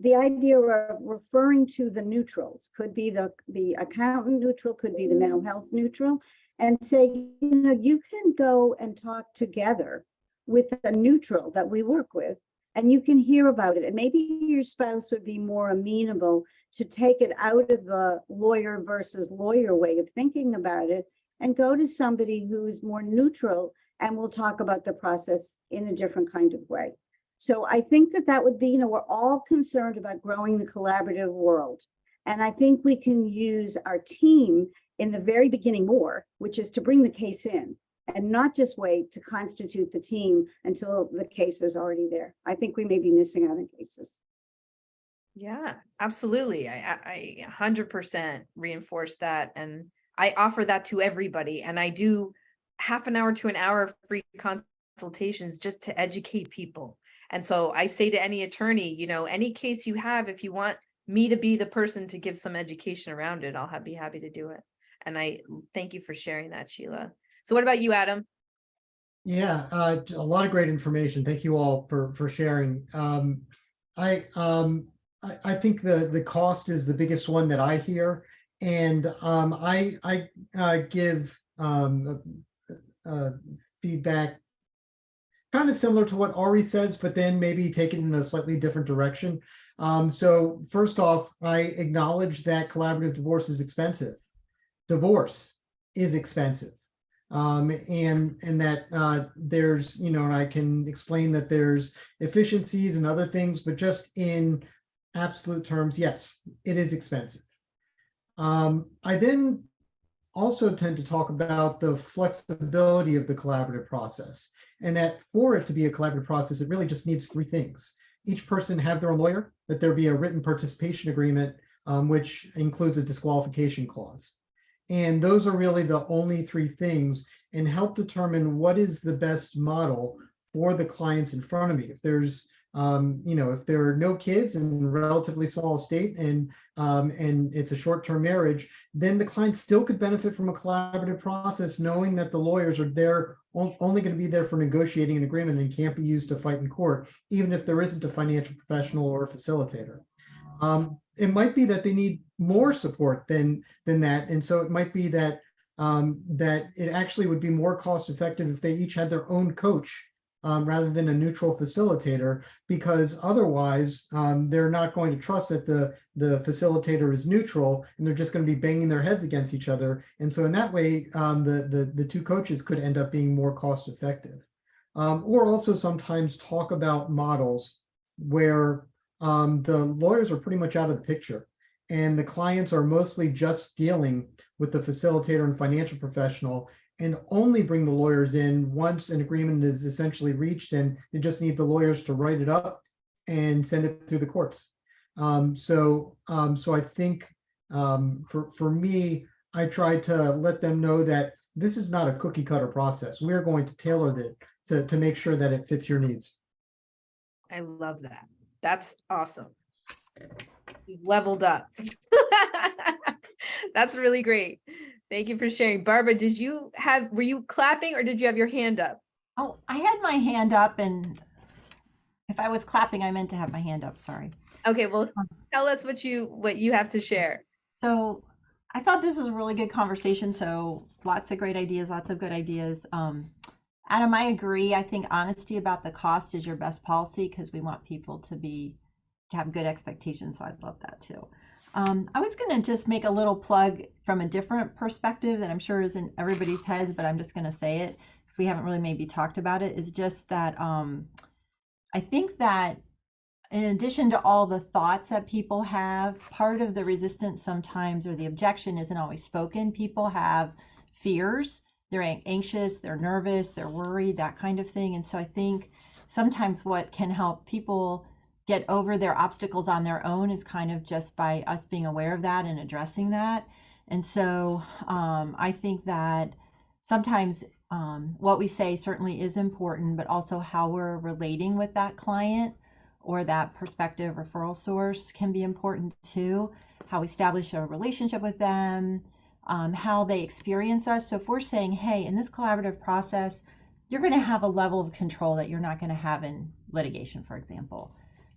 The idea of referring to the neutrals could be the accountant neutral, could be the mental health neutral, and say, you can go and talk together with a neutral that we work with, and you can hear about it. And maybe your spouse would be more amenable to take it out of the lawyer versus lawyer way of thinking about it and go to somebody who's more neutral and we'll talk about the process in a different kind of way. So I think that would be, we're all concerned about growing the collaborative world. And I think we can use our team in the very beginning more, which is to bring the case in and not just wait to constitute the team until the case is already there. I think we may be missing out on cases. Yeah, absolutely. I 100% reinforce that. And I offer that to everybody. And I do half an hour to an hour of free consultations just to educate people. And so I say to any attorney, any case you have, if you want me to be the person to give some education around it, I'll be happy to do it. And I thank you for sharing that, Sheila. So what about you, Adam? Yeah, a lot of great information. Thank you all for sharing. I think the cost is the biggest one that I hear, and I give feedback kind of similar to what Ari says, but then maybe take it in a slightly different direction. So first off, I acknowledge that collaborative divorce is expensive. Divorce is expensive. And that there's, and I can explain that there's efficiencies and other things, but just in absolute terms, yes, it is expensive. I then also tend to talk about the flexibility of the collaborative process, and that for it to be a collaborative process, it really just needs three things. Each person have their own lawyer, that there be a written participation agreement, which includes a disqualification clause. And those are really the only three things, and help determine what is the best model for the clients in front of me. If there's, if there are no kids in a relatively small estate and it's a short-term marriage, then the client still could benefit from a collaborative process, knowing that the lawyers are there, only going to be there for negotiating an agreement and can't be used to fight in court, even if there isn't a financial professional or a facilitator. It might be that they need more support than that, and so it might be that that it actually would be more cost effective if they each had their own coach rather than a neutral facilitator, because otherwise they're not going to trust that the facilitator is neutral, and they're just going to be banging their heads against each other. And so in that way, the two coaches could end up being more cost effective. Or also sometimes talk about models where the lawyers are pretty much out of the picture, and the clients are mostly just dealing with the facilitator and financial professional, and only bring the lawyers in once an agreement is essentially reached, and you just need the lawyers to write it up and send it through the courts. So I think for me, I try to let them know that this is not a cookie cutter process. We're going to tailor it to make sure that it fits your needs. I love that. That's awesome. You've leveled up. That's really great. Thank you for sharing. Barbara, were you clapping or did you have your hand up? Oh, I had my hand up, and if I was clapping, I meant to have my hand up. Sorry. Okay, well, tell us what you have to share. So I thought this was a really good conversation. So lots of great ideas, lots of good ideas. Adam, I agree. I think honesty about the cost is your best policy, because we want people to have good expectations. So I love that too. I was going to just make a little plug from a different perspective that I'm sure is in everybody's heads, but I'm just going to say it because we haven't really maybe talked about it, is just that I think that in addition to all the thoughts that people have, part of the resistance sometimes, or the objection, isn't always spoken. People have fears. They're anxious, they're nervous, they're worried, that kind of thing. And so I think sometimes what can help people get over their obstacles on their own is kind of just by us being aware of that and addressing that. And so I think that sometimes what we say certainly is important, but also how we're relating with that client or that prospective referral source can be important too. How we establish a relationship with them, how they experience us. So if we're saying, hey, in this collaborative process, you're going to have a level of control that you're not going to have in litigation, for example.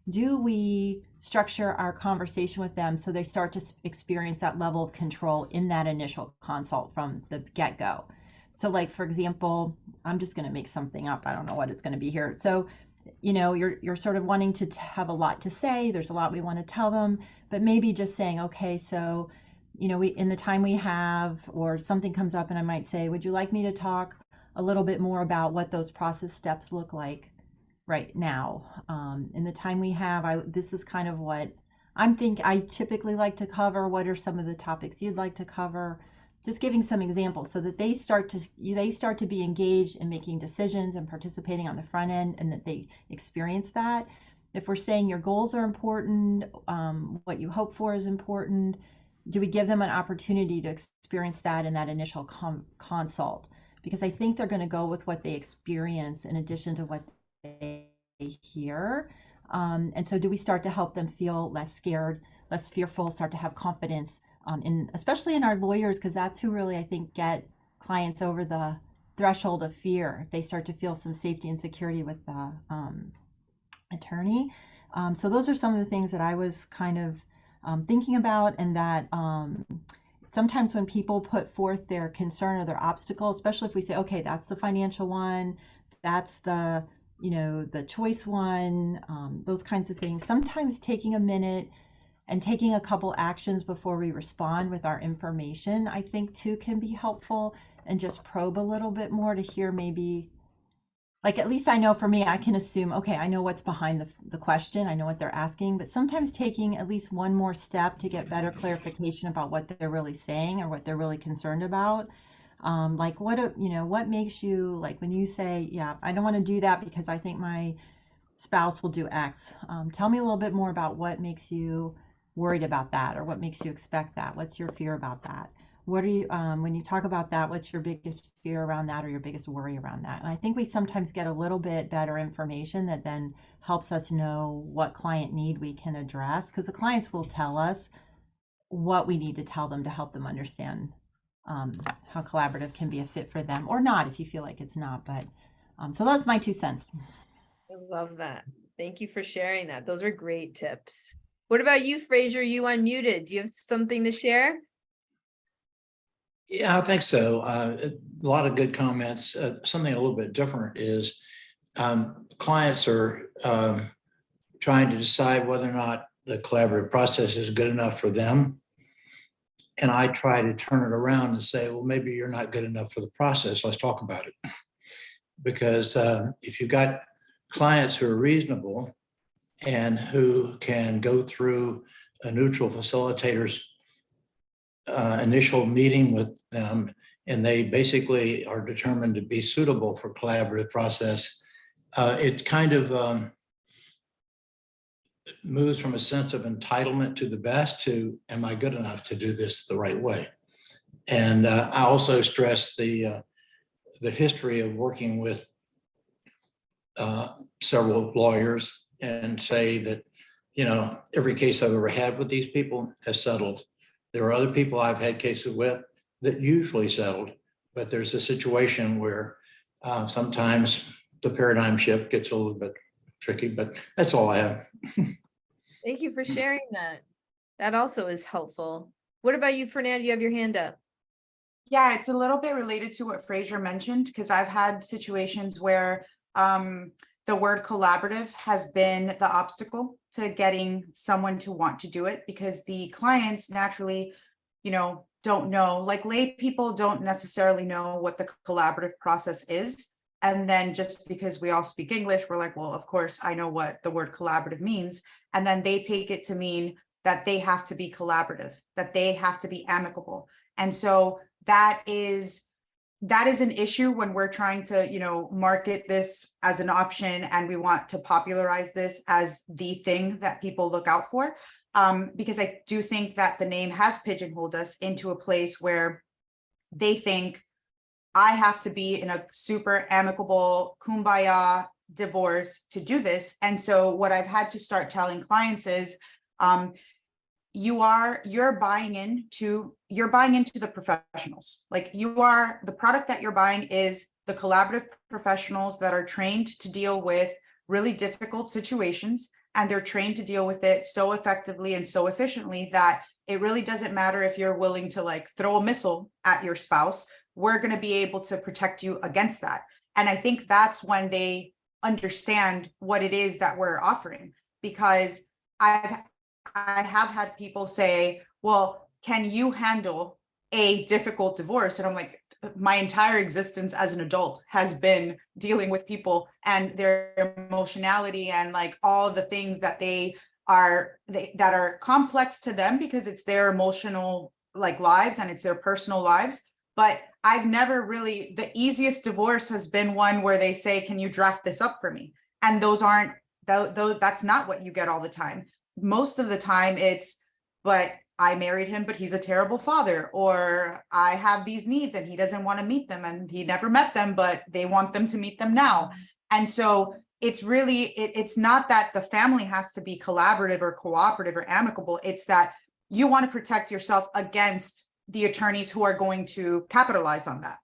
Do we structure our conversation with them so they start to experience that level of control in that initial consult from the get-go? So like, for example, I'm just going to make something up. I don't know what it's going to be here. So, you know, you're sort of wanting to have a lot to say. There's a lot we want to tell them, but maybe just saying, okay, so, you know, in the time we have, or something comes up and I might say, would you like me to talk a little bit more about what those process steps look like right now? In the time we have, this is kind of what I typically like to cover. What are some of the topics you'd like to cover? Just giving some examples so that they start to be engaged in making decisions and participating on the front end, and that they experience that. If we're saying your goals are important, what you hope for is important, do we give them an opportunity to experience that in that initial consult? Because I think they're going to go with what they experience in addition to what they hear. And so do we start to help them feel less scared, less fearful, start to have confidence especially in our lawyers, because that's who really, I think, get clients over the threshold of fear. If they start to feel some safety and security with the attorney. So those are some of the things that I was kind of thinking about, and that sometimes when people put forth their concern or their obstacle, especially if we say, okay, that's the financial one, that's the, you know, the choice one, those kinds of things, sometimes taking a minute and taking a couple actions before we respond with our information, I think too can be helpful, and just probe a little bit more to hear maybe, like, at least I know for me, I can assume, okay, I know what's behind the question, I know what they're asking, but sometimes taking at least one more step to get better clarification about what they're really saying or what they're really concerned about. Like what makes you, like when you say, yeah, I don't want to do that because I think my spouse will do X. Tell me a little bit more about what makes you worried about that, or what makes you expect that. What's your fear about that? What are you, when you talk about that, what's your biggest fear around that, or your biggest worry around that? And I think we sometimes get a little bit better information that then helps us know what client need we can address, because the clients will tell us what we need to tell them to help them understand how collaborative can be a fit for them, or not if you feel like it's not. But so that's my 2 cents. I love that. Thank you for sharing that. Those are great tips. What about you, Fraser? You unmuted. Do you have something to share? Yeah, I think so. A lot of good comments. Something a little bit different is clients are trying to decide whether or not the collaborative process is good enough for them. And I try to turn it around and say, well, maybe you're not good enough for the process. Let's talk about it. Because if you've got clients who are reasonable and who can go through a neutral facilitator's initial meeting with them, and they basically are determined to be suitable for collaborative process, it kind of moves from a sense of entitlement to the best to, am I good enough to do this the right way? And I also stress the history of working with several lawyers, and say that, you know, every case I've ever had with these people has settled. There are other people I've had cases with that usually settled, but there's a situation where sometimes the paradigm shift gets a little bit tricky, but that's all I have. Thank you for sharing that. That also is helpful. What about you, Fernanda? You have your hand up. Yeah, it's a little bit related to what Fraser mentioned, because I've had situations where the word collaborative has been the obstacle to getting someone to want to do it, because the clients naturally, you know, don't know, like lay people don't necessarily know what the collaborative process is. And then just because we all speak English, we're like, well, of course, I know what the word collaborative means. And then they take it to mean that they have to be collaborative, that they have to be amicable. And so that is that is an issue when we're trying to, market this as an option and we want to popularize this as the thing that people look out for. Because I do think that the name has pigeonholed us into a place where they think I have to be in a super amicable kumbaya divorce to do this. And so what I've had to start telling clients is, you're buying into the professionals. Like the product that you're buying is the collaborative professionals that are trained to deal with really difficult situations, and they're trained to deal with it so effectively and so efficiently that it really doesn't matter if you're willing to like throw a missile at your spouse. We're going to be able to protect you against that. And I think that's when they understand what it is that we're offering, because I have had people say, well, can you handle a difficult divorce? And I'm like, my entire existence as an adult has been dealing with people and their emotionality and like all the things that that are complex to them because it's their emotional like lives and it's their personal lives. But I've never really, the easiest divorce has been one where they say, can you draft this up for me? And that's not what you get all the time. Most of the time it's, but I married him, but he's a terrible father, or I have these needs and he doesn't want to meet them and he never met them, but they want them to meet them now. And so it's really, it's not that the family has to be collaborative or cooperative or amicable. It's that you want to protect yourself against the attorneys who are going to capitalize on that.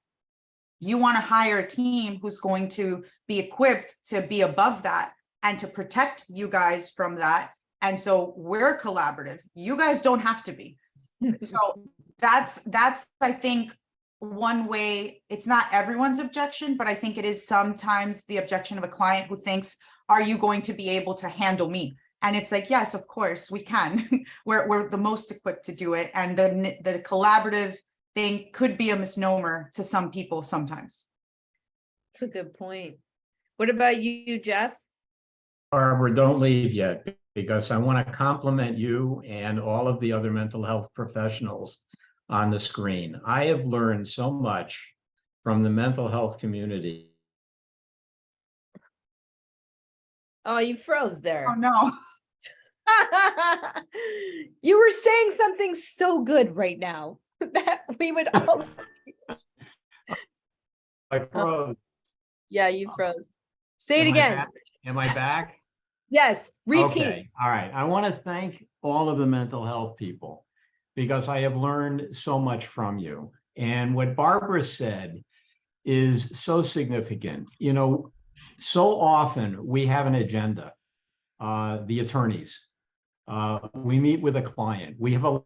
You want to hire a team who's going to be equipped to be above that and to protect you guys from that. And so we're collaborative. You guys don't have to be. So that's I think one way. It's not everyone's objection, but I think it is sometimes the objection of a client who thinks, are you going to be able to handle me? And it's like, yes, of course we can. We're the most equipped to do it. And the collaborative thing could be a misnomer to some people sometimes. That's a good point. What about you, Jeff? Barbara, don't leave yet, because I want to compliment you and all of the other mental health professionals on the screen. I have learned so much from the mental health community. Oh, you froze there. Oh no. You were saying something so good right now that we would all. I froze. Yeah, you froze. Say it Am I again. back? Am I back? Yes, repeat. Okay, all right. I want to thank all of the mental health people because I have learned so much from you. And what Barbara said is so significant. So often we have an agenda, the attorneys. We meet with a client. We have a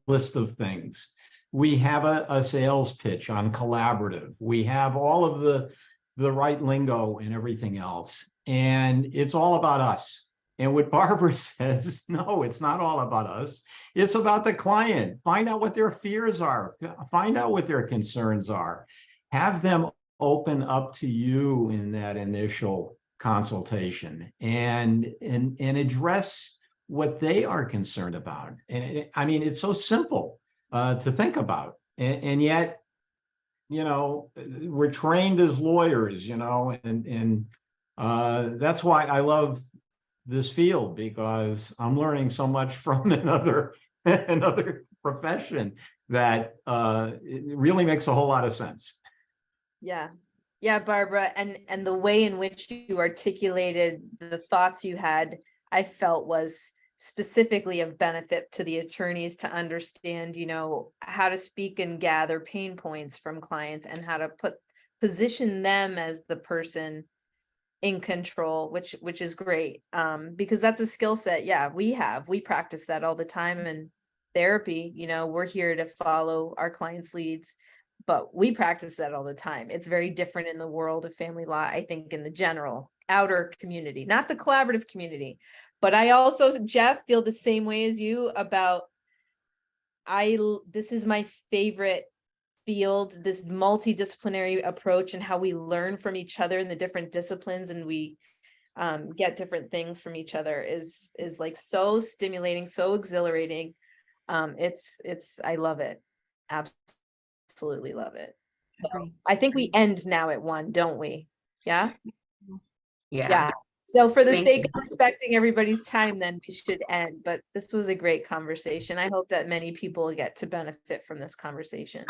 list of things. We have a sales pitch on collaborative. We have all of the right lingo and everything else. And it's all about us. And what Barbara says, no, it's not all about us. It's about the client. Find out what their fears are. Find out what their concerns are. Have them open up to you in that initial consultation and address what they are concerned about. And it's so simple to think about. And yet, we're trained as lawyers, and that's why I love this field, because I'm learning so much from another profession that it really makes a whole lot of sense. Yeah, Barbara, and the way in which you articulated the thoughts you had, I felt was specifically of benefit to the attorneys to understand, how to speak and gather pain points from clients and how to position them as the person in control, which is great. Because that's a skill set. Yeah, we practice that all the time in therapy. We're here to follow our clients' leads, but we practice that all the time. It's very different in the world of family law, I think, in the general outer community, not the collaborative community. But I also, Jeff, feel the same way as you about, this is my favorite field, this multidisciplinary approach and how we learn from each other in the different disciplines and we get different things from each other is like so stimulating, so exhilarating. I love it. Absolutely love it. Agree. I think we end now at 1, don't we? Yeah? Yeah. Yeah. So for the Thank sake you. of respecting everybody's time, then we should end, but this was a great conversation. I hope that many people get to benefit from this conversation.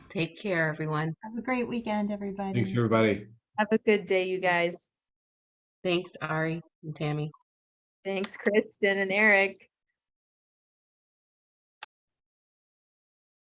Take care, everyone. Have a great weekend, everybody. Thanks, everybody. Have a good day, you guys. Thanks, Ari and Tammy. Thanks, Kristen and Eric.